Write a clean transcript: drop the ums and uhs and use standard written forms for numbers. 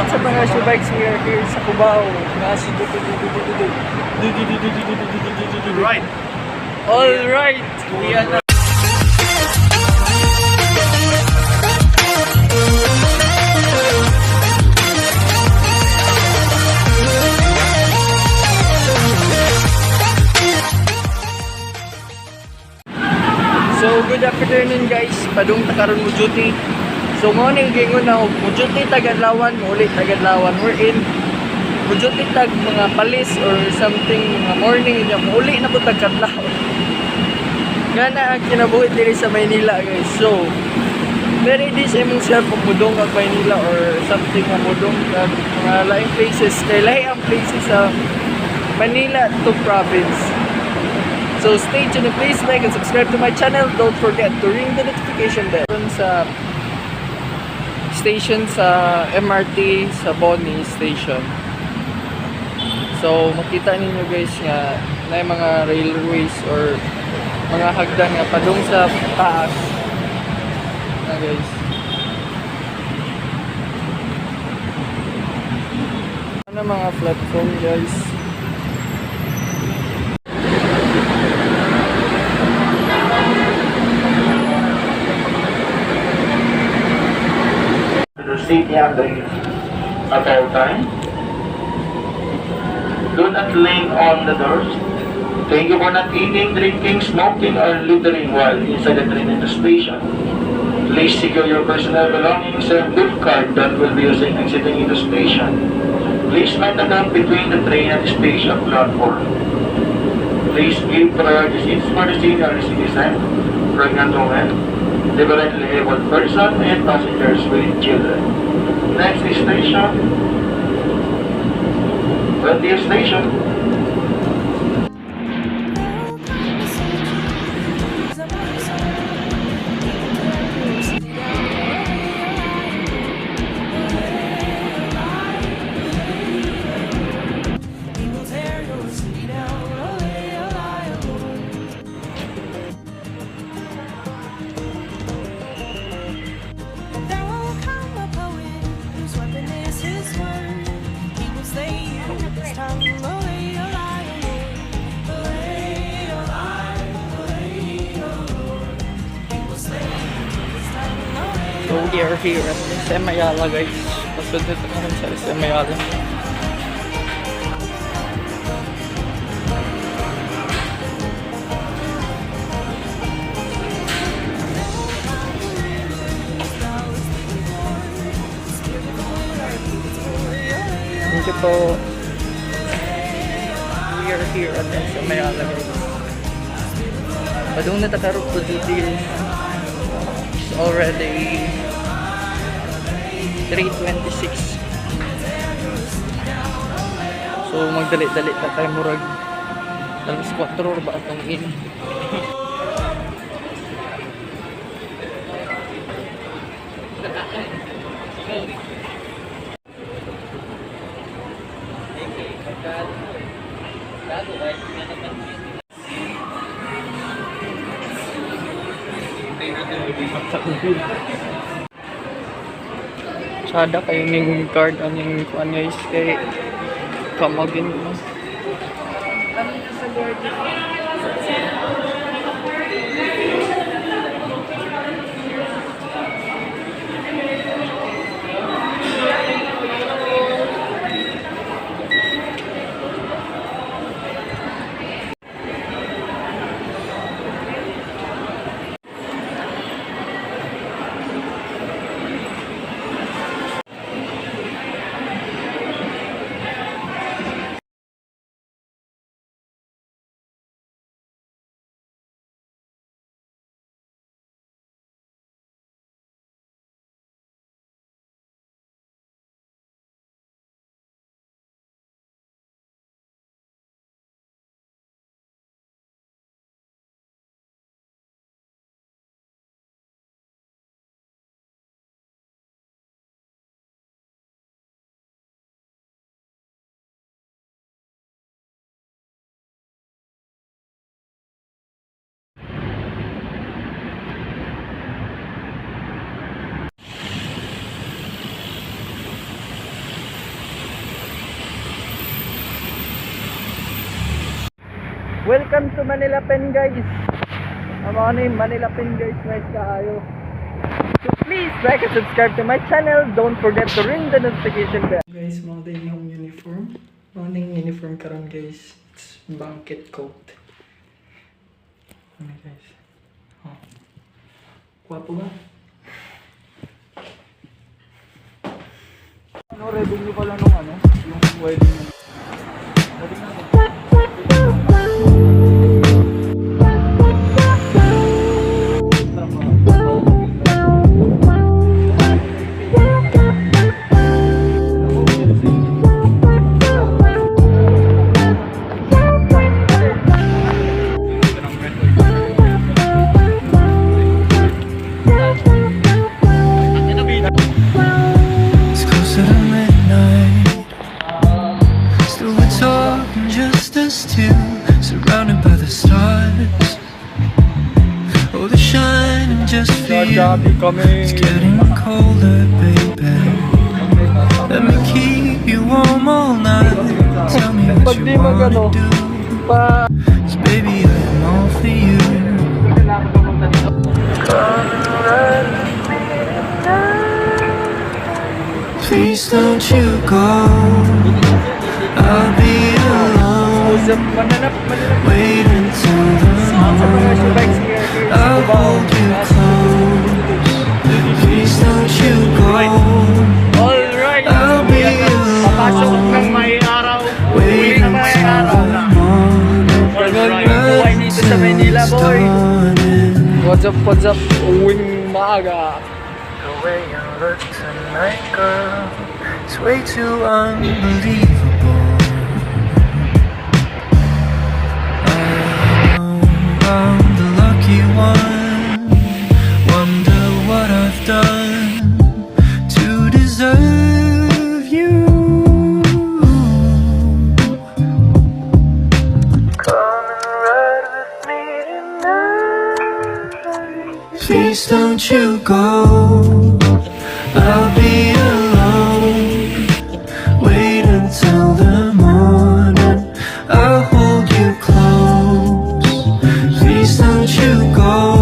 What's up mga Shobikes? We are here sa Cubao. Right. Alright! We are na. So, good afternoon guys. Padung takaron mo duty. So, morning gingon na mo duty tagadlawan, ulit tagadlawan. We're in mo duty tag mga palis or something mga morning niya mo uli na po tagadlaw. Gana ang kinabuhi diri sa Manila guys. So, very this imong self pagmudong kag Manila or something mamudong kag mga laing places. Kay lahi ang places sa Manila to province. So stay tuned and please like and subscribe to my channel. Don't forget to ring the notification bell. Sa station sa MRT sa Bonnie Station. So makita ninyo guys nga na mga railways or mga hagdan nga padung sa taas. Na guys. Ano mga platform guys? Sit and drink at all time. Do not lean on the doors. Thank you for not eating, drinking, smoking, or littering while inside the train and the station. Please secure your personal belongings and book card that will be used in exiting in the station. Please mind the gap between the train and the station platform. Please give priority seats for the senior citizen, pregnant women, differently abled person, and passengers with children. Next station, Buntag station. So we are here at SM Ayala guys. Pasundot naman sa SM Ayala. Thank you po. We are here at SM Ayala guys. Padung na takarok po dito guys. It's already 3:26. So magdali-dali na tayo murag alas 4 ba atong in. Sada kayo ning card aning kuan guys kay kamagin mo. Welcome to Manila Pen, guys. Ano yung Manila Pen, guys. Nice kaayo. So please like and subscribe to my channel. Don't forget to ring the notification bell. Guys, mga din yung uniform. Mga yung uniform karon, guys. It's blanket coat. Ano, guys? Oh. Kwapo ba? Ano, ready nyo pala nung ano? Yung wedding nyo. Wedding natin. Surrounded by the stars, oh, the shine and just feel it's getting colder, baby. Let me keep you warm all night. Tell me what you wanna do, 'cause baby, I am all for you. Please don't you go, I'll be alone. Wait until the morning, I'll hold you close. Please don't you go, Alright, I'll be papasok ng alone. may araw. Wait Uwi ng may until araw. the morning, Alright, buhay dito sa Manila, boy. What's up? Uwing maaga. The way you look tonight, girl, it's way too unbelievable. I'm the lucky one. Wonder what I've done to deserve you. Come and ride with me tonight. Please don't you go, I'll be alone. Wait until the morning, I'll hold you close. Please don't you go,